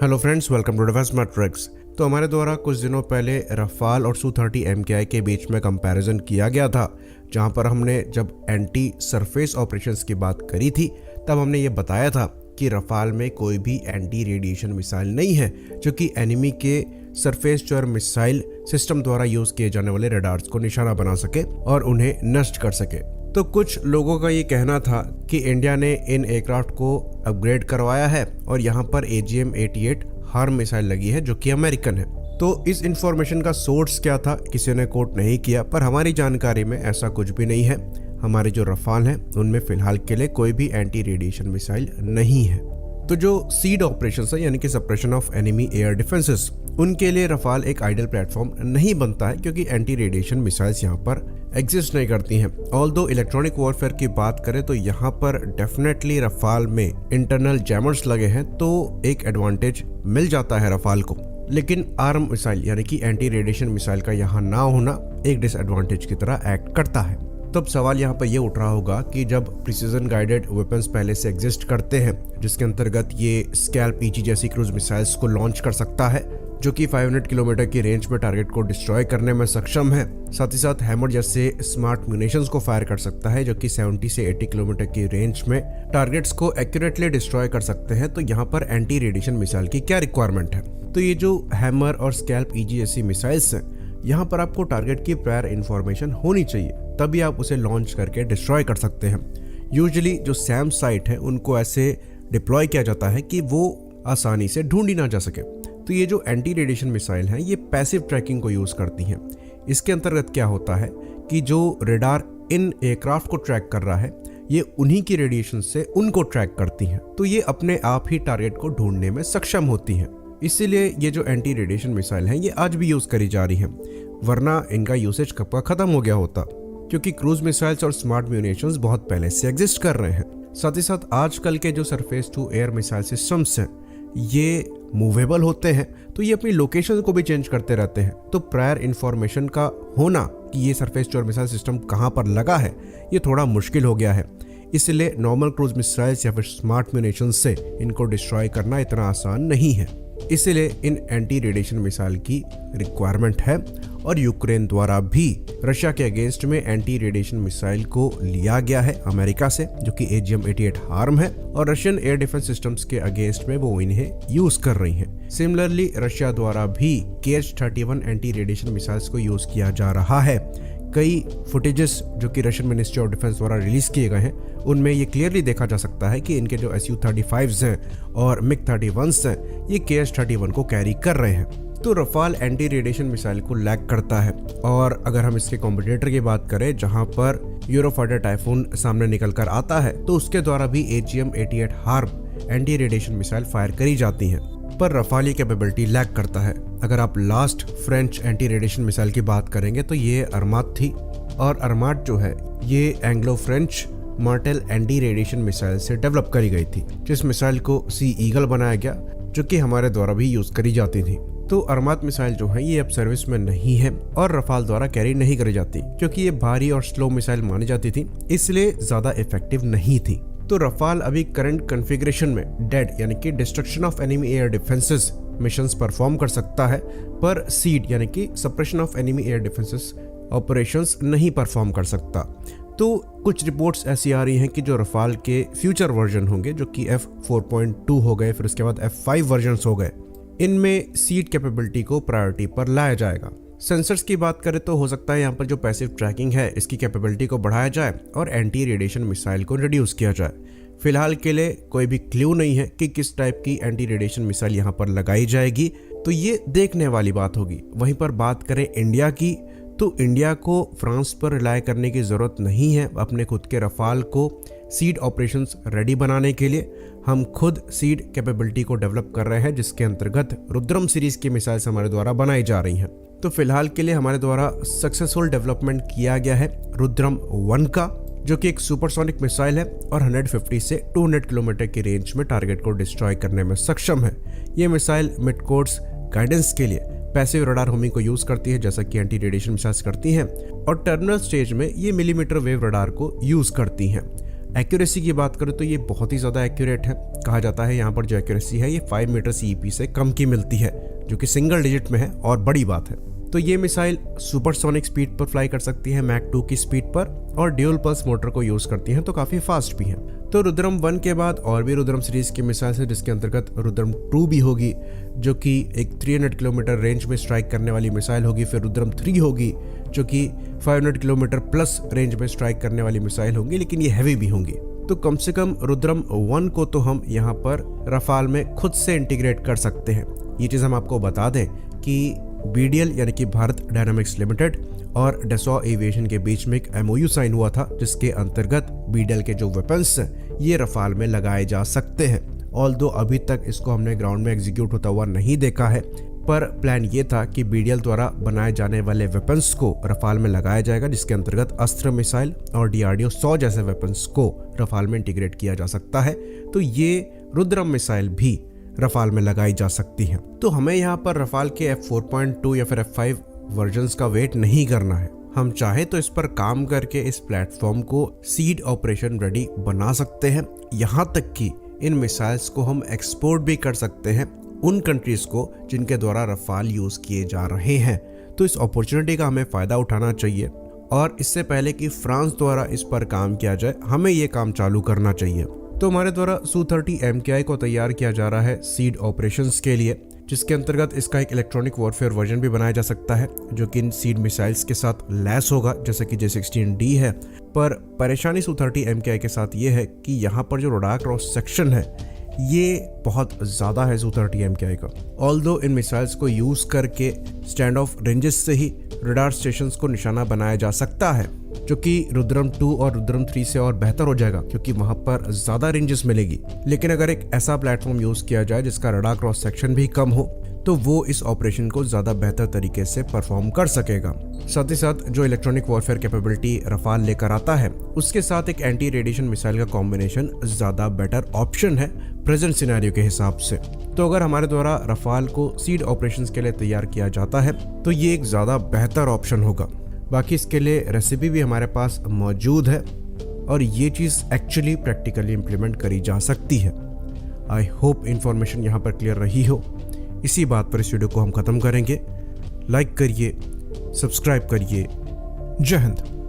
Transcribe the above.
Hello friends, welcome to Defence Matrix. तो हमारे द्वारा कुछ दिनों पहले रफाल और Su-30 MKI के बीच में कंपैरिजन किया गया था, जहां पर हमने जब एंटी सरफेस ऑपरेशंस की बात करी थी तब हमने ये बताया था कि रफाल में कोई भी एंटी रेडिएशन मिसाइल नहीं है जो कि एनिमी के surface to air missile system द्वारा यूज किए जाने वाले रडार्स को निशाना बना सके और उन्हें नष्ट कर सके। तो कुछ लोगों का ये कहना था कि इंडिया ने इन एयरक्राफ्ट को अपग्रेड करवाया है और यहाँ पर AGM-88 हार्म मिसाइल लगी है जो कि अमेरिकन है। तो इस इंफॉर्मेशन का सोर्स क्या था किसी ने कोट नहीं किया, पर हमारी जानकारी में ऐसा कुछ भी नहीं है। हमारे जो रफाल हैं उनमें फिलहाल के लिए कोई भी एंटी रेडिएशन मिसाइल नहीं है। तो जो सीड ऑपरेशन है यानी कि suppression of enemy air defences, उनके लिए रफाल एक आइडियल प्लेटफॉर्म नहीं बनता है क्योंकि एंटी रेडिएशन मिसाइल्स यहाँ पर एग्जिस्ट नहीं करती हैं। ऑल्दो इलेक्ट्रॉनिक वॉरफेयर की बात करें तो यहाँ पर डेफिनेटली रफाल में इंटरनल जैमर्स लगे हैं तो एक एडवांटेज मिल जाता है रफाल को, लेकिन आर्म मिसाइल यानी कि एंटी रेडिएशन मिसाइल का यहाँ ना होना एक डिसएडवांटेज की तरह एक्ट करता है। तब सवाल यहाँ पर यह उठ रहा होगा कि जब प्रिसीजन गाइडेड वेपन्स पहले से एग्जिस्ट करते हैं जिसके अंतर्गत ये स्कैल्प PG जैसी क्रूज मिसाइल्स को लॉन्च कर सकता है जो कि 500 किलोमीटर की रेंज में टारगेट को डिस्ट्रॉय करने में सक्षम है, साथ ही साथ हैमर जैसे स्मार्ट म्यूनिशंस को फायर कर सकता है जो कि 70 से 80 किलोमीटर की रेंज में टारगेट्स को एक्यूरेटली डिस्ट्रॉय कर सकते हैं, तो यहाँ पर एंटी रेडिएशन मिसाइल की क्या रिक्वायरमेंट है। तो ये जो हैमर और स्कैल्प PG जैसी मिसाइल्स हैं, यहाँ पर आपको टारगेट की प्रायर इंफॉर्मेशन होनी चाहिए, तभी आप उसे लॉन्च करके डिस्ट्रॉय कर सकते हैं। यूजुअली जो सैम साइट है उनको ऐसे डिप्लॉय किया जाता है कि वो आसानी से ढूंढी ना जा सके। तो ये जो एंटी रेडिएशन मिसाइल हैं ये पैसिव ट्रैकिंग को यूज करती हैं। इसके अंतर्गत क्या होता है कि जो रेडार इन एयरक्राफ्ट को ट्रैक कर रहा है ये उन्हीं की रेडिएशन से उनको ट्रैक करती हैं, तो ये अपने आप ही टारगेट को ढूंढने में सक्षम होती हैं। इसीलिए ये जो एंटी रेडिएशन मिसाइल हैं ये आज भी यूज करी जा रही हैं, वरना इनका यूसेज कब का खत्म हो गया होता, क्योंकि क्रूज मिसाइल्स और स्मार्ट म्यूनिशंस बहुत पहले से एग्जिस्ट कर रहे हैं। साथ ही साथ आजकल के जो surface to air missile systems हैं ये मूवेबल होते हैं, तो ये अपनी लोकेशन को भी चेंज करते रहते हैं। तो प्रायर इंफॉर्मेशन का होना कि ये surface to air missile system कहाँ पर लगा है ये थोड़ा मुश्किल हो गया है। इसलिए नॉर्मल क्रूज मिसाइल्स या फिर स्मार्ट म्यूनिशंस से इनको डिस्ट्रॉय करना इतना आसान नहीं है। इसलिए इन एंटी रेडिएशन मिसाइल की रिक्वायरमेंट है और यूक्रेन द्वारा भी रशिया के अगेंस्ट में एंटी रेडिएशन मिसाइल को लिया गया है अमेरिका से, जो कि AGM-88 हार्म है, और रशियन एयर डिफेंस सिस्टम्स के अगेंस्ट में वो इन्हें यूज कर रही हैं। सिमिलरली रशिया द्वारा भी KH-31 एंटी रेडिएशन मिसाइल्स को यूज किया जा रहा है। कई फुटेजेस जो कि रशियन मिनिस्ट्री ऑफ डिफेंस द्वारा रिलीज किए गए हैं उनमें ये क्लियरली देखा जा सकता है कि इनके जो Su-35s हैं और MiG-31s हैं ये KH-31 को कैरी कर रहे हैं। तो रफाल एंटी रेडिएशन मिसाइल को लैग करता है। और अगर हम इसके कॉम्पिटिटर की बात करें जहां पर यूरोफाइटर टाइफून सामने निकल कर आता है तो उसके द्वारा भी AGM-88 harm anti radiation missile fire करी जाती हैं, पर रफाल ये कैपेबिलिटी लैग करता है। अगर आप last French anti radiation missile की बात करेंगे तो ये अरमात थी, और अरमात जो है ये Anglo French Martel anti radiation missile से डेवलप करी गई थी, जिस मिसाइल को सी ईगल बनाया गया जो कि हमारे द्वारा भी यूज करी जाती थी। तो अरमात मिसाइल जो है ये अब सर्विस में नहीं है और रफाल द्वारा कैरी नहीं करी जाती क्योंकि ये भारी और स्लो मिसाइल मानी जाती थी, इसलिए ज्यादा इफेक्टिव नहीं थी। तो रफाल अभी करंट कॉन्फ़िगरेशन में डेड यानी कि destruction of enemy air defences missions perform कर सकता है, पर सीड यानी कि suppression of enemy air defences operations नहीं परफॉर्म कर सकता। तो कुछ रिपोर्ट्स ऐसी आ रही हैं कि जो रफाल के फ्यूचर वर्जन होंगे जो कि F4.2 हो गए, फिर उसके बाद F5 वर्जन्स हो गए, इनमें सीड कैपेबिलिटी को प्रायोरिटी पर लाया जाएगा। सेंसर्स की बात करें तो हो सकता है यहाँ पर जो पैसिव ट्रैकिंग है इसकी कैपेबिलिटी को बढ़ाया जाए और एंटी रेडिएशन मिसाइल को रिड्यूस किया जाए। फिलहाल के लिए कोई भी क्लू नहीं है कि किस टाइप की एंटी रेडिएशन मिसाइल यहाँ पर लगाई जाएगी, तो ये देखने वाली बात होगी। वहीं पर बात करें इंडिया की, तो इंडिया को फ्रांस पर रिलाय करने की ज़रूरत नहीं है अपने खुद के रफाल को सीड ऑपरेशंस रेडी बनाने के लिए। हम खुद सीड कैपेबिलिटी को डेवलप कर रहे हैं जिसके अंतर्गत रुद्रम सीरीज की मिसाइल्स हमारे द्वारा बनाई जा रही हैं। तो फिलहाल के लिए हमारे द्वारा सक्सेसफुल डेवलपमेंट किया गया है रुद्रम 1 का, जो कि एक सुपरसोनिक मिसाइल है और 150 से 200 किलोमीटर की रेंज में टारगेट को डिस्ट्रॉय करने में सक्षम है। ये मिसाइल मिड कोर्स गाइडेंस के लिए पैसिव रडार होमिंग को यूज करती है जैसा कि एंटी रेडिएशन मिसाइल्स करती हैं, और टर्मिनल स्टेज में ये मिलीमीटर वेव रडार को यूज करती हैं। एक्यूरेसी की बात करें तो ये बहुत ही ज़्यादा एक्यूरेट है। कहा जाता है यहाँ पर जो एक्यूरेसी है ये 5 मीटर CEP से कम की मिलती है, जो कि सिंगल डिजिट में है और बड़ी बात है। तो ये मिसाइल सुपरसोनिक स्पीड पर फ्लाई कर सकती है, मैक 2 की स्पीड पर, और ड्यूल पल्स मोटर को यूज करती हैं, तो काफी फास्ट भी हैं। तो रुद्रम 1 के बाद और भी रुद्रम सीरीज की मिसाइल है, जिसके अंतर्गत रुद्रम 2 भी होगी, जो कि एक 300 किलोमीटर रेंज में स्ट्राइक करने वाली मिसाइल होगी। फिर रुद्रम 3 होगी, जो कि 500 किलोमीटर प्लस रेंज में स्ट्राइक करने वाली मिसाइल होंगी, लेकिन ये हैवी भी होंगी। तो कम से कम रुद्रम 1 को तो हम यहाँ पर रफाल में खुद से इंटीग्रेट कर सकते हैं। ये चीज़ हम आपको बता दें कि BDL यानी कि भारत डायनामिक्स लिमिटेड और डसॉ एविएशन के बीच में एक MOU साइन हुआ था, जिसके अंतर्गत BDL के जो वेपन्स हैं ये रफाल में लगाए जा सकते हैं। ऑल्दो अभी तक इसको हमने ग्राउंड में एग्जीक्यूट होता हुआ नहीं देखा है, पर प्लान ये था कि BDL द्वारा बनाए जाने वाले वेपन्स को रफाल में लगाया जाएगा, जिसके अंतर्गत अस्त्र मिसाइल और DRDO 100 जैसे वेपन्स को रफाल में इंटीग्रेट किया जा सकता है। तो ये रुद्रम मिसाइल भी रफाल में लगाई जा सकती है। तो हमें यहाँ पर रफाल के F4.2 या फिर F5 वर्जन्स का वेट नहीं करना है। हम चाहे तो इस पर काम करके इस प्लेटफॉर्म को सीड ऑपरेशन रेडी बना सकते हैं। यहाँ तक कि इन मिसाइल्स को हम एक्सपोर्ट भी कर सकते हैं उन कंट्रीज को जिनके द्वारा रफाल यूज किए जा रहे हैं। तो इस अपॉर्चुनिटी का हमें फायदा उठाना चाहिए, और इससे पहले कि फ्रांस द्वारा इस पर काम किया जाए, हमें ये काम चालू करना चाहिए। तो हमारे द्वारा Su-30 MKI को तैयार किया जा रहा है सीड ऑपरेशंस के लिए, जिसके अंतर्गत इसका एक इलेक्ट्रॉनिक वॉरफेयर वर्जन भी बनाया जा सकता है, जो कि इन सीड मिसाइल्स के साथ लैस होगा, जैसे कि J-16D है। पर परेशानी Su-30 MKI के साथ ये है कि यहाँ पर जो रडार क्रॉस सेक्शन है ये बहुत ज़्यादा है Su-30 MKI का। ऑल्दो इन मिसाइल्स को यूज़ करके स्टैंड ऑफ रेंजेस से ही रडार स्टेशंस को निशाना बनाया जा सकता है, जो कि रुद्रम 2 और रुद्रम 3 से और बेहतर हो जाएगा, क्योंकि वहां पर ज़्यादा रेंजेस मिलेगी। लेकिन अगर एक ऐसा प्लेटफॉर्म यूज़ किया जाए जिसका रडार क्रॉस सेक्शन भी कम हो, तो वो इस ऑपरेशन को ज़्यादा बेहतर तरीके से परफॉर्म कर सकेगा। साथ ही साथ जो इलेक्ट्रॉनिक वॉरफेयर कैपेबिलिटी रफाल लेकर आता है, उसके साथ एक एंटी रेडिएशन मिसाइल का कॉम्बिनेशन ज़्यादा बेटर ऑप्शन है प्रेजेंट सिनेरियो के हिसाब से। तो अगर हमारे द्वारा रफाल को सीड ऑपरेशंस के लिए तैयार किया जाता है, तो ये एक ज़्यादा बेहतर ऑप्शन होगा। बाकी इसके लिए रेसिपी भी हमारे पास मौजूद है, और ये चीज़ एक्चुअली प्रैक्टिकली इम्प्लीमेंट करी जा सकती है। आई होप इन्फॉर्मेशन यहाँ पर क्लियर रही हो। इसी बात पर इस वीडियो को हम ख़त्म करेंगे। लाइक करिए, सब्सक्राइब करिए। जय हिंद।